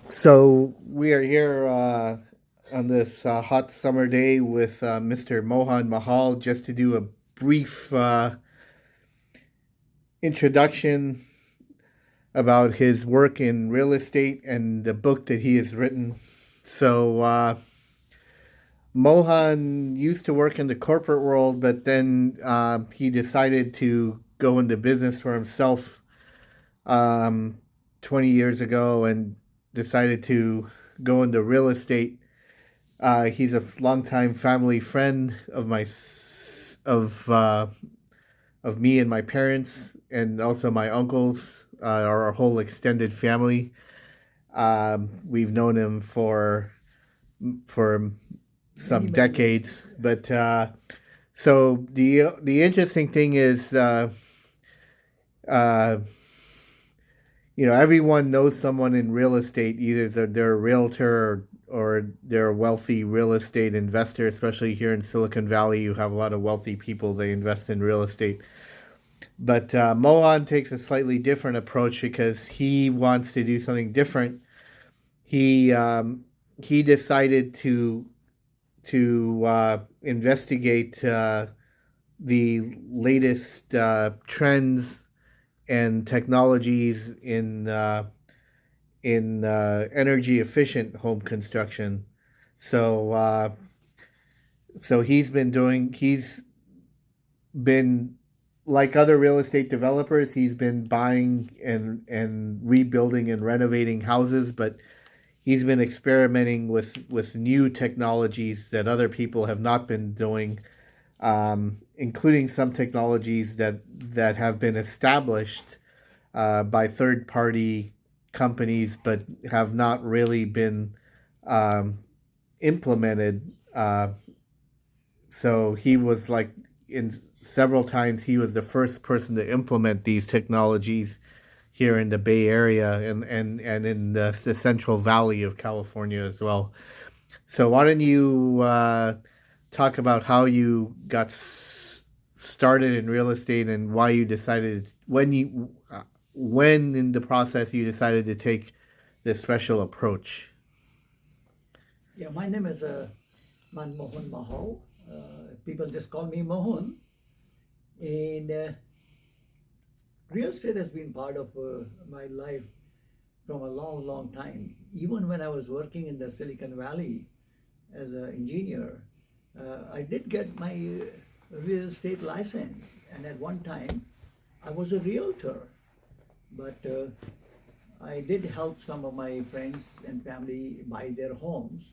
So we are here on this hot summer day with Mr. Mohan Mahal just to do a brief introduction about his work in real estate and the book that he has written. So Mohan used to work in the corporate world, but then he decided to go into business for himself um, 20 years ago and decided to go into real estate. He's a longtime family friend of uh, of me and my parents, and also my uncles, our whole extended family. We've known him for Many, some many years. decades, Yeah. but so the interesting thing is, uh, everyone knows someone in real estate. Either they're a realtor or they're a wealthy real estate investor. Especially here in Silicon Valley, you have a lot of wealthy people. They invest in real estate. But Mohan takes a slightly different approach because he wants to do something different. He um, he decided to investigate the latest trends and technologies in energy efficient home construction. So so he's been like other real estate developers. He's been buying and rebuilding and renovating houses, but he's been experimenting with new technologies that other people have not been doing, including some technologies that have been established by third party companies, but have not really been um, implemented. So he was like in several times he was the first person to implement these technologies here in the Bay Area and in the Central Valley of California as well. So why don't you talk about how you got started in real estate and why you decided when in the process you decided to take this special approach. Yeah, my name is Mohan Mahal. People just call me Mohan. And real estate has been part of my life from a long, long time. Even when I was working in the Silicon Valley as an engineer, I did get my real estate license. And at one time, I was a realtor. But I did help some of my friends and family buy their homes.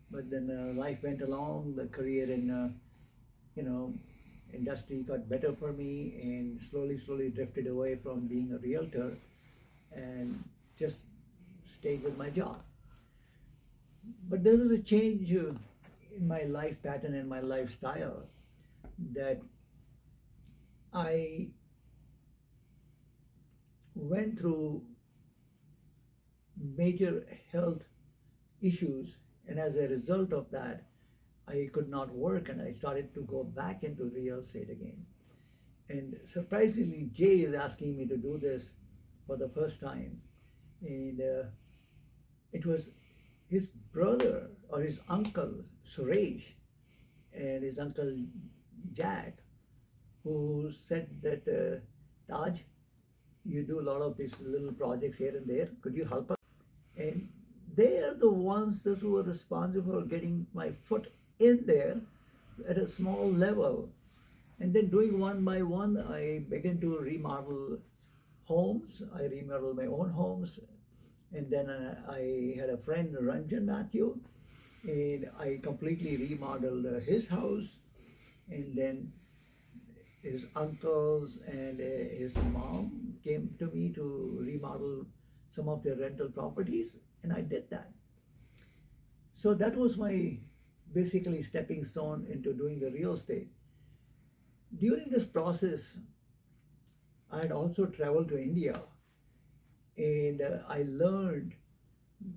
But then life went along, the career in you know industry got better for me, and slowly drifted away from being a realtor and just stayed with my job. But there was a change in my life pattern and my lifestyle that I went through major health issues, and as a result of that, I could not work, and I started to go back into real estate again. And surprisingly, Jay is asking me to do this for the first time. And it was his brother or his uncle, Suresh, and his uncle, Jack, who said that, Taj, you do a lot of these little projects here and there. Could you help us? And they are the ones that were responsible for getting my foot in there at a small level. And then doing one by one, I began to remodel homes. I remodeled my own homes. And then I had a friend, Ranjan Matthew, and I completely remodeled his house. And then his uncles and his mom came to me to remodel some of their rental properties, and I did that. So that was my basically stepping stone into doing the real estate. During this process, I had also traveled to India, and I learned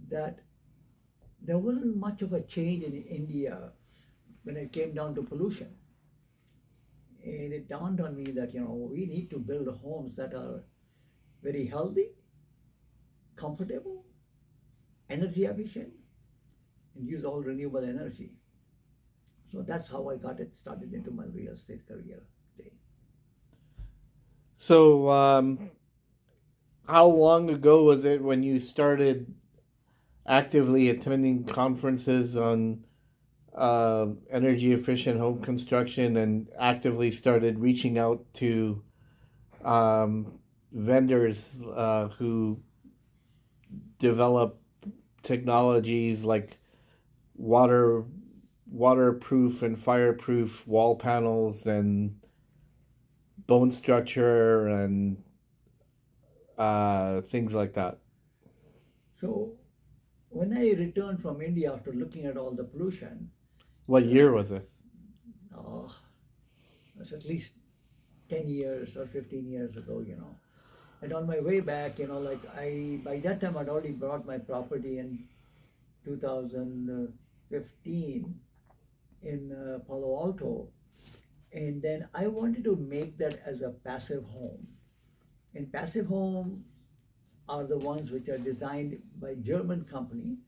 that there wasn't much of a change in India when it came down to pollution. And it dawned on me that we need to build homes that are very healthy, comfortable, energy efficient, and use all renewable energy. So that's how I got it started into my real estate career. Jay. So, how long ago was it when you started actively attending conferences on energy efficient home construction and actively started reaching out to um, vendors who develop technologies like water waterproof and fireproof wall panels and bone structure and things like that? So when I returned from India after looking at all the pollution, What uh, year was this? oh, it's at least 10 years or 15 years ago. And on my way back, like by that time I'd already bought my property in 2015 in Palo Alto. And then I wanted to make that as a passive home. And passive home are the ones which are designed by German company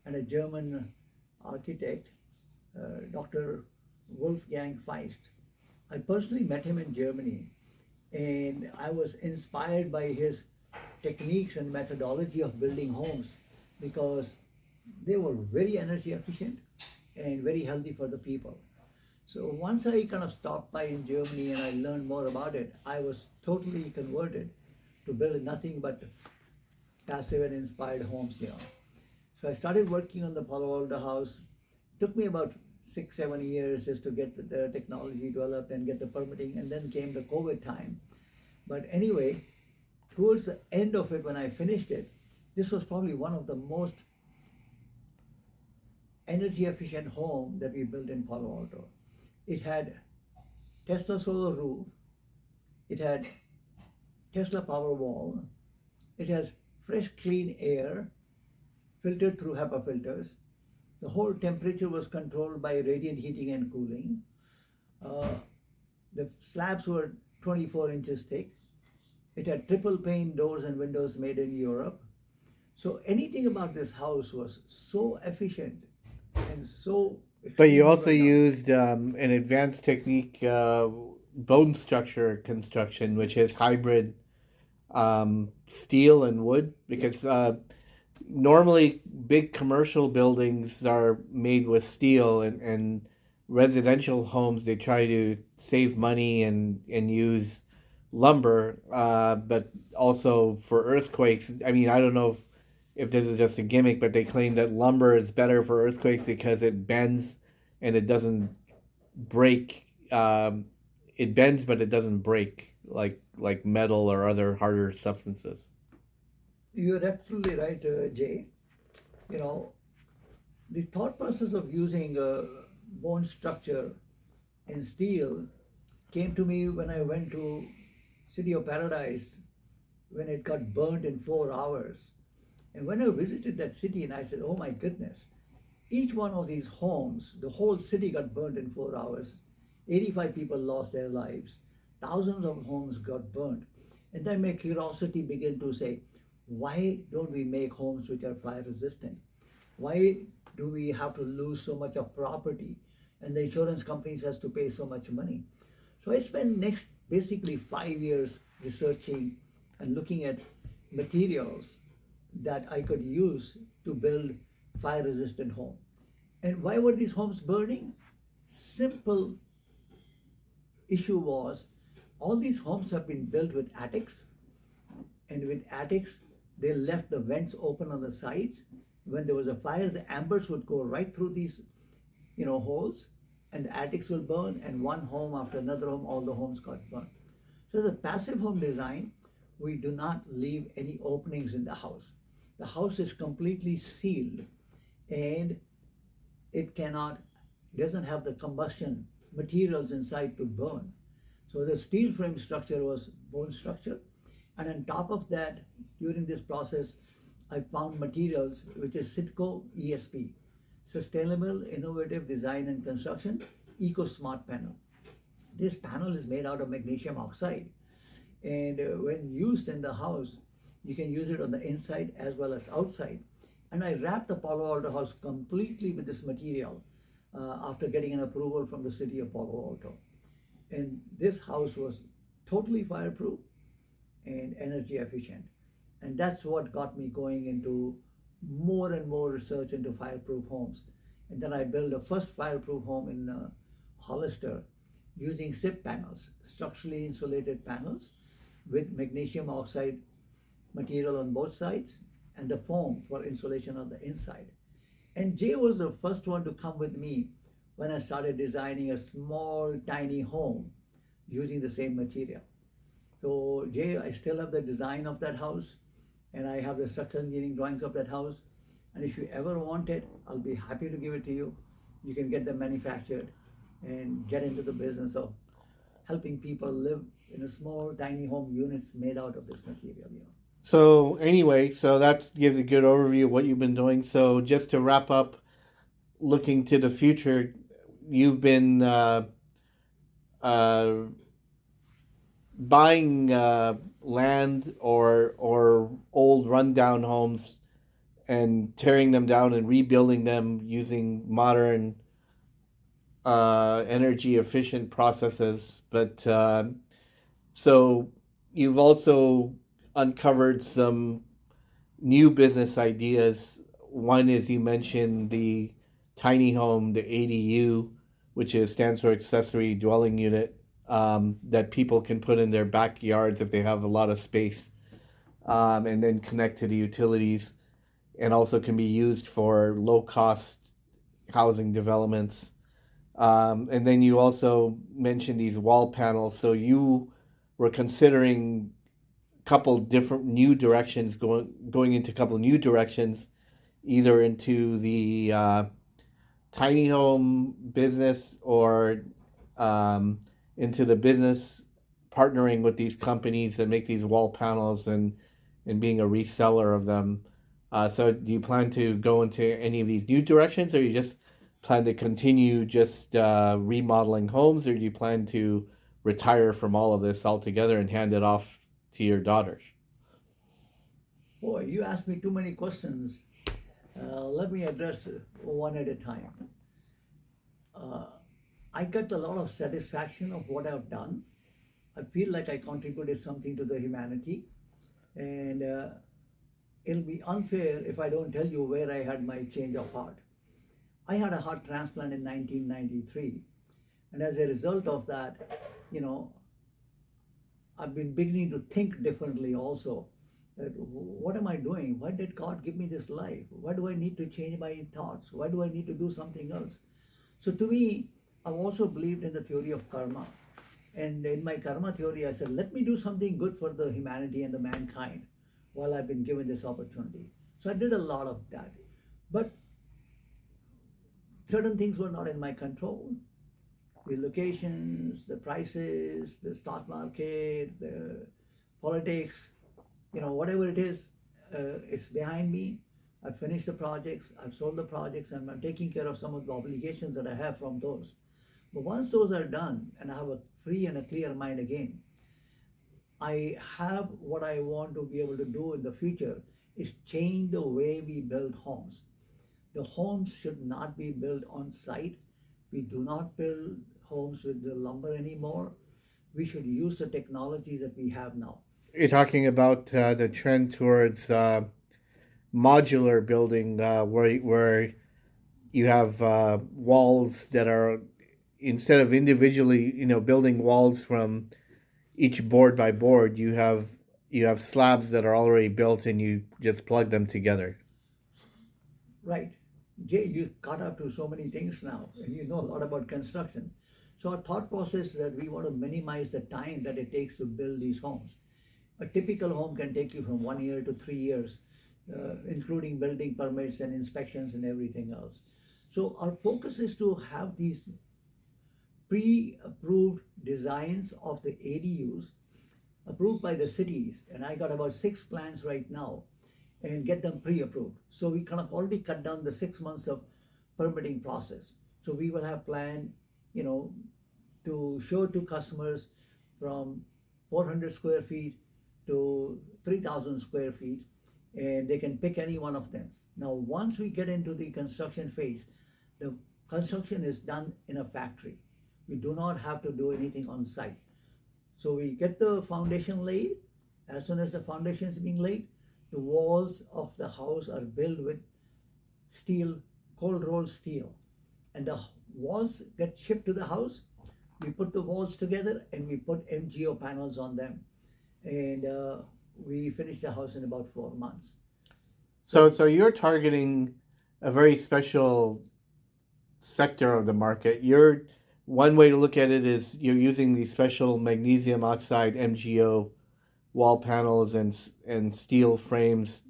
and a German architect, Dr. Wolfgang Feist. I personally met him in Germany, and I was inspired by his techniques and methodology of building homes because they were very energy efficient and very healthy for the people. So once I kind of stopped by in Germany and I learned more about it, I was totally converted to build nothing but passive and inspired homes. So I started working on the Palo Alto house. It took me about 6, 7 years just to get the technology developed and get the permitting, and then came the COVID time. But anyway, towards the end of it, when I finished it, this was probably one of the most energy efficient home that we built in Palo Alto. It had Tesla solar roof, it had Tesla power wall, it has fresh clean air filtered through HEPA filters. The whole temperature was controlled by radiant heating and cooling. Uh, the slabs were 24 inches thick. It had triple pane doors and windows made in Europe. So anything about this house was so efficient and so But you extremely also well done. used an advanced technique, bone structure construction, which is hybrid steel and wood, Yeah. because normally big commercial buildings are made with steel, and residential homes they try to save money and use lumber, but also for earthquakes. I mean, I don't know if this is just a gimmick, but they claim that lumber is better for earthquakes because it bends and it doesn't break. It bends, but it doesn't break like metal or other harder substances. You're absolutely right, Jay. You know, the thought process of using bone structure in steel came to me when I went to City of Paradise when it got burned in 4 hours. And when I visited that city, and I said, oh my goodness, each one of these homes, the whole city got burned in 4 hours. 85 people lost their lives. Thousands of homes got burned. And then my curiosity began to say, why don't we make homes which are fire resistant? Why do we have to lose so much of property? And the insurance companies has to pay so much money. So I spent next basically 5 years researching and looking at materials that I could use to build fire resistant home. And why were these homes burning? Simple issue was all these homes have been built with attics, and with attics they left the vents open on the sides. When there was a fire, the embers would go right through these holes, and the attics will burn, and one home after another home, all the homes got burned. So as a passive home design, we do not leave any openings in the house. The house is completely sealed, and it doesn't have the combustion materials inside to burn. So the steel frame structure was bone structure. And on top of that, during this process, I found materials which is Sitco ESP, Sustainable Innovative Design and Construction Eco Smart Panel. This panel is made out of magnesium oxide, and when used in the house, you can use it on the inside as well as outside. And I wrapped the Palo Alto house completely with this material after getting an approval from the city of Palo Alto. And this house was totally fireproof and energy efficient. And that's what got me going into more and more research into fireproof homes. And then I built the first fireproof home in Hollister using SIP panels, structurally insulated panels with magnesium oxide material on both sides and the foam for insulation on the inside. And Jay was the first one to come with me when I started designing a small, tiny home using the same material. So, Jay, I still have the design of that house and I have the structural engineering drawings of that house. And if you ever want it, I'll be happy to give it to you. You can get them manufactured and get into the business of helping people live in a small, tiny home units made out of this material. So anyway, so that gives a good overview of what you've been doing. So just to wrap up, looking to the future, you've been uh, buying land or old rundown homes and tearing them down and rebuilding them using modern energy efficient processes. But so you've also uncovered some new business ideas. One is you mentioned the tiny home, the ADU, which stands for accessory dwelling unit, that people can put in their backyards if they have a lot of space, and then connect to the utilities, and also can be used for low cost housing developments. And then you also mentioned these wall panels. So you were considering couple different new directions, going into a couple new directions, either into the tiny home business or um, into the business partnering with these companies that make these wall panels and being a reseller of them. So do you plan to go into any of these new directions, or you just plan to continue just remodeling homes, or do you plan to retire from all of this altogether and hand it off to your daughters? Boy, you asked me too many questions. Let me address one at a time. Uh, I get a lot of satisfaction of what I've done. I feel like I contributed something to the humanity, and it'll be unfair if I don't tell you where I had my change of heart. I had a heart transplant in 1993, and as a result of that, you know, I've been beginning to think differently also. That what am I doing? Why did God give me this life? Why do I need to change my thoughts? Why do I need to do something else? So to me, I've also believed in the theory of karma. And in my karma theory, I said, let me do something good for the humanity and the mankind while I've been given this opportunity. So I did a lot of that. But certain things were not in my control. The locations, the prices, the stock market, the politics, whatever it is, it's behind me. I've finished the projects, I've sold the projects, and I'm taking care of some of the obligations that I have from those. But once those are done and I have a free and a clear mind again, I have what I want to be able to do in the future is change the way we build homes. The homes should not be built on site. We do not build homes with the lumber anymore. We should use the technologies that we have now. You're talking about the trend towards modular building, where you have walls that are, instead of individually, building walls from each board by board, you have slabs that are already built and you just plug them together. Right. Jay, you caught up to so many things now, and you know a lot about construction. So our thought process is that we want to minimize the time that it takes to build these homes. A typical home can take you from 1 year to 3 years, including building permits and inspections and everything else. So our focus is to have these pre-approved designs of the ADUs approved by the cities, and I got about 6 plans right now, and get them pre-approved. So we kind of already cut down the 6 months of permitting process. So we will have plan, you know, to show to customers from 400 square feet to 3,000 square feet, and they can pick any one of them. Now, once we get into the construction phase, the construction is done in a factory. We do not have to do anything on site. So we get the foundation laid. As soon as the foundation is being laid, the walls of the house are built with steel, cold rolled steel, and the walls get shipped to the house. We put the walls together and we put MGO panels on them, and we finish the house in about 4 months. So you're targeting a very special sector of the market. You're one way to look at it is you're using these special magnesium oxide MGO wall panels and steel frames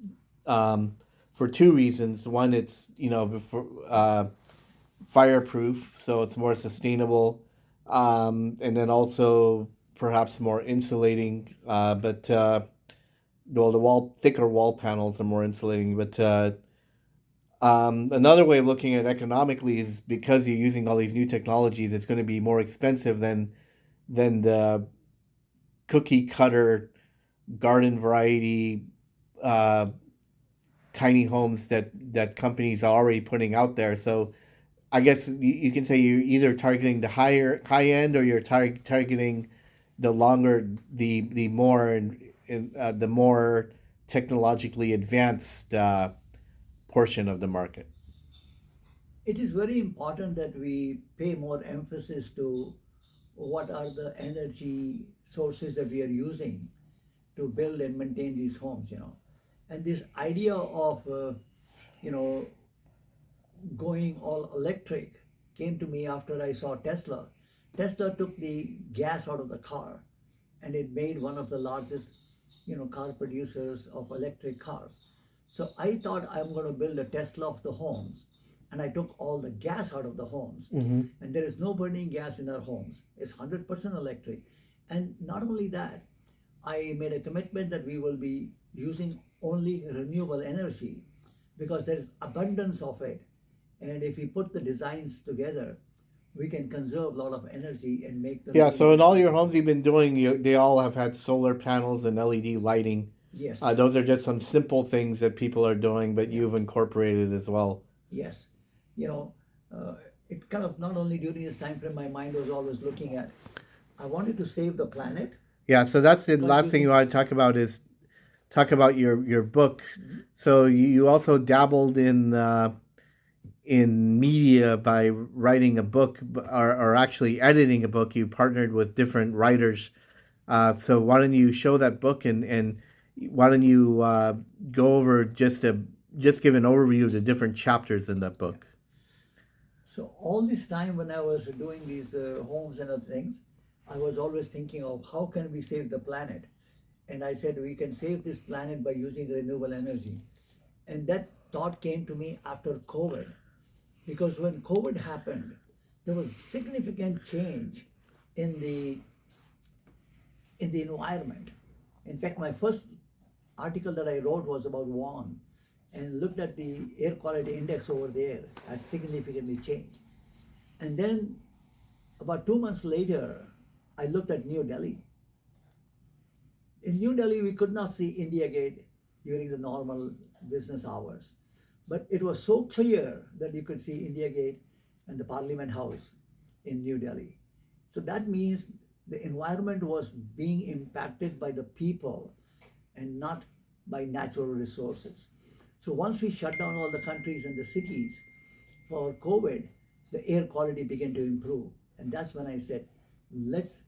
for two reasons. One, it's fireproof, so it's more sustainable, and then also perhaps more insulating. But well, the thicker wall panels are more insulating. But another way of looking at it economically is because you're using all these new technologies, it's going to be more expensive than the cookie cutter garden variety tiny homes that companies are already putting out there. So I guess you can say you're either targeting the high end, or you're targeting the longer the more the more technologically advanced portion of the market. It is very important that we pay more emphasis to what are the energy sources that we are using to build and maintain these homes. And this idea of you know going all electric came to me after I saw Tesla. Tesla took the gas out of the car, and it made one of the largest car producers of electric cars. So I thought I'm going to build a Tesla of the homes, and I took all the gas out of the homes, and there is no burning gas in our homes. It's 100% electric. And not only that, I made a commitment that we will be using only renewable energy, because there is abundance of it. And if we put the designs together, we can conserve a lot of energy and make them. Yeah, so in all your homes you've been doing, they all have had solar panels and LED lighting. Yes. Those are just some simple things that people are doing, but you've incorporated as well. Yes. It kind of, not only during this time frame, my mind was always looking at, I wanted to save the planet. Yeah, so that's the But last thing you want to talk about is talk about your book. So you also dabbled in media by writing a book, or actually editing a book. You partnered with different writers. So why don't you show that book, and why don't you go over just give an overview of the different chapters in that book? So all this time when I was doing these homes and other things, I was always thinking of how can we save the planet. And I said we can save this planet by using renewable energy. And that thought came to me after COVID. Because when COVID happened, there was significant change in the environment. In fact, my first article that I wrote was about Wuhan, and looked at the air quality index over there had significantly changed. And then about 2 months later, I looked at New Delhi. In New Delhi, we could not see India Gate during the normal business hours. But it was so clear that you could see India Gate and the Parliament House in New Delhi. So that means the environment was being impacted by the people and not by natural resources. So once we shut down all the countries and the cities for COVID, the air quality began to improve. And that's when I said, let's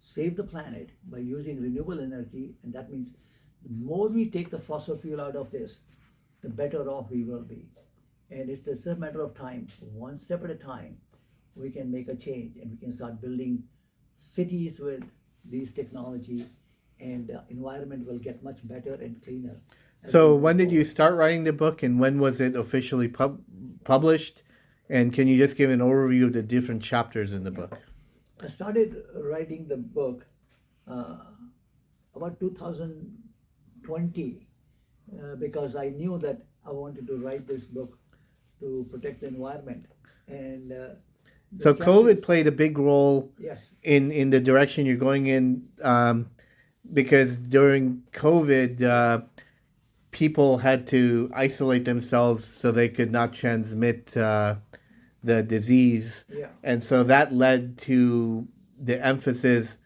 save the planet by using renewable energy. And that means the more we take the fossil fuel out of this, the better off we will be. And it's just a matter of time, one step at a time, we can make a change, and we can start building cities with these technology, and the environment will get much better and cleaner. So when did you start writing the book, and when was it officially published? And can you just give an overview of the different chapters in the book? I started writing the book about 2020 because I knew that I wanted to write this book to protect the environment. And so COVID played a big role, yes, in the direction you're going in, because during COVID, people had to isolate themselves so they could not transmit the disease. Yeah. And so that led to the emphasis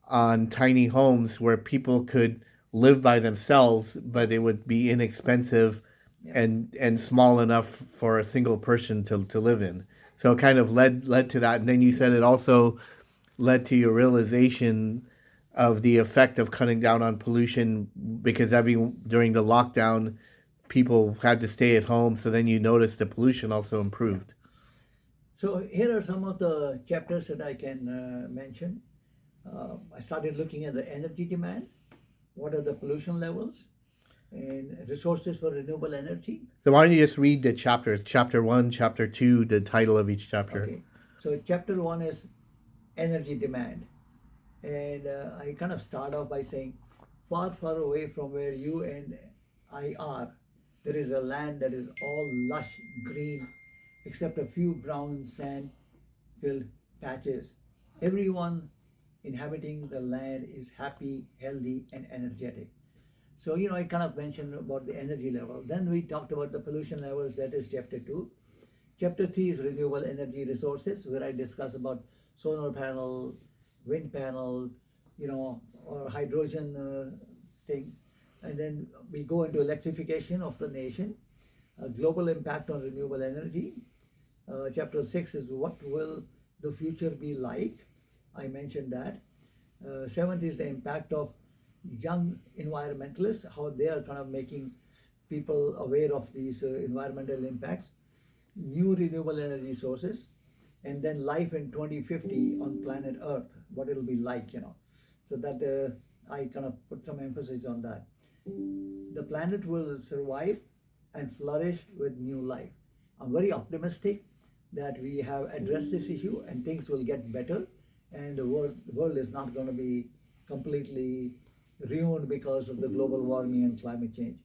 on tiny homes where people could live by themselves, but it would be inexpensive Yeah. and small enough for a single person to live in. So it kind of led to that. And then you said it also led to your realization of the effect of cutting down on pollution because during the lockdown people had to stay at home, so then you noticed the pollution also improved. So here are some of the chapters that I can mention. I started looking at the energy demand. What are the pollution levels and resources for renewable energy? So why don't you just read the chapters, chapter 1, chapter 2, the title of each chapter. Okay. So chapter 1 is energy demand. And I kind of start off by saying, far, far away from where you and I are, there is a land that is all lush green, except a few brown sand filled patches. Everyone inhabiting the land is happy, healthy, and energetic. So, I kind of mentioned about the energy level. Then we talked about the pollution levels, that is chapter 2. Chapter 3 is renewable energy resources, where I discuss about solar panel, wind panel, or hydrogen thing. And then we go into electrification of the nation, global impact on renewable energy. Chapter 6 is what will the future be like? I mentioned that. Seventh is the impact of young environmentalists, how they are kind of making people aware of these environmental impacts. New renewable energy sources, and then life in 2050 on planet Earth, what it'll be like, So that I kind of put some emphasis on that. The planet will survive and flourish with new life. I'm very optimistic that we have addressed this issue and things will get better, and the world is not going to be completely ruined because of the global warming and climate change.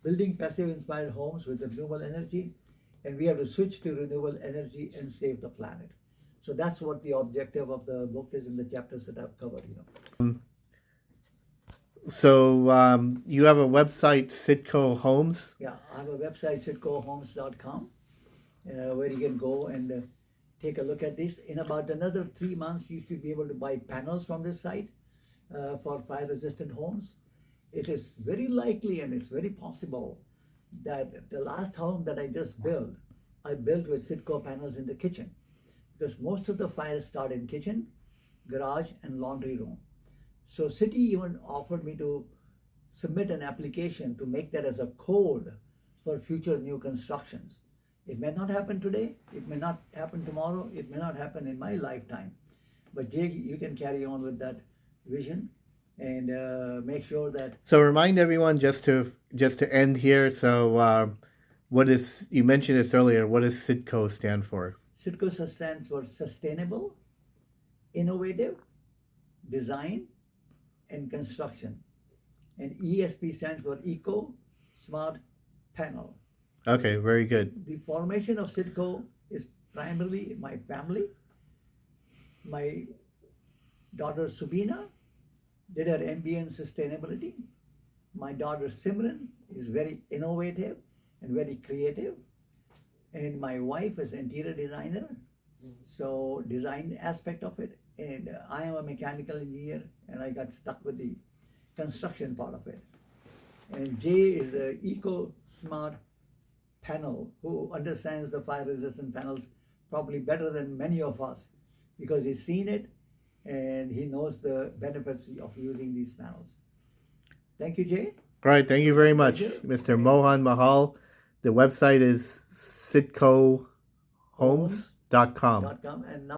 Building passive inspired homes with renewable energy, and we have to switch to renewable energy and save the planet. So that's what the objective of the book is in the chapters that I've covered. So you have a website, Sitco Homes. Yeah, I have a website, sitcohomes.com, where you can go and take a look at this. In about another 3 months, you should be able to buy panels from this site for fire-resistant homes. It is very likely and it's very possible that the last home that I just built, I built with Sitco panels in the kitchen, because most of the fires start in kitchen, garage, and laundry room. So city even offered me to submit an application to make that as a code for future new constructions. It may not happen today, it may not happen tomorrow, it may not happen in my lifetime. But Jay, you can carry on with that vision and make sure that. So remind everyone just to end here. So what is, you mentioned this earlier, what does Sitco stand for? Sitco stands for sustainable, innovative, design, and construction. And ESP stands for Eco Smart Panel. Okay, very good. The formation of Sitco is primarily my family. My daughter Subina did her MBA in sustainability. My daughter Simran is very innovative and very creative. And my wife is interior designer, so design aspect of it. And I am a mechanical engineer, and I got stuck with the construction part of it. And Jay is the Eco Smart Panel, who understands the fire resistant panels probably better than many of us, because he's seen it and he knows the benefits of using these panels. Thank you, Jay. All right, thank you very much, Mr. Mohan Mahal. The website is sitcohomes.com. And now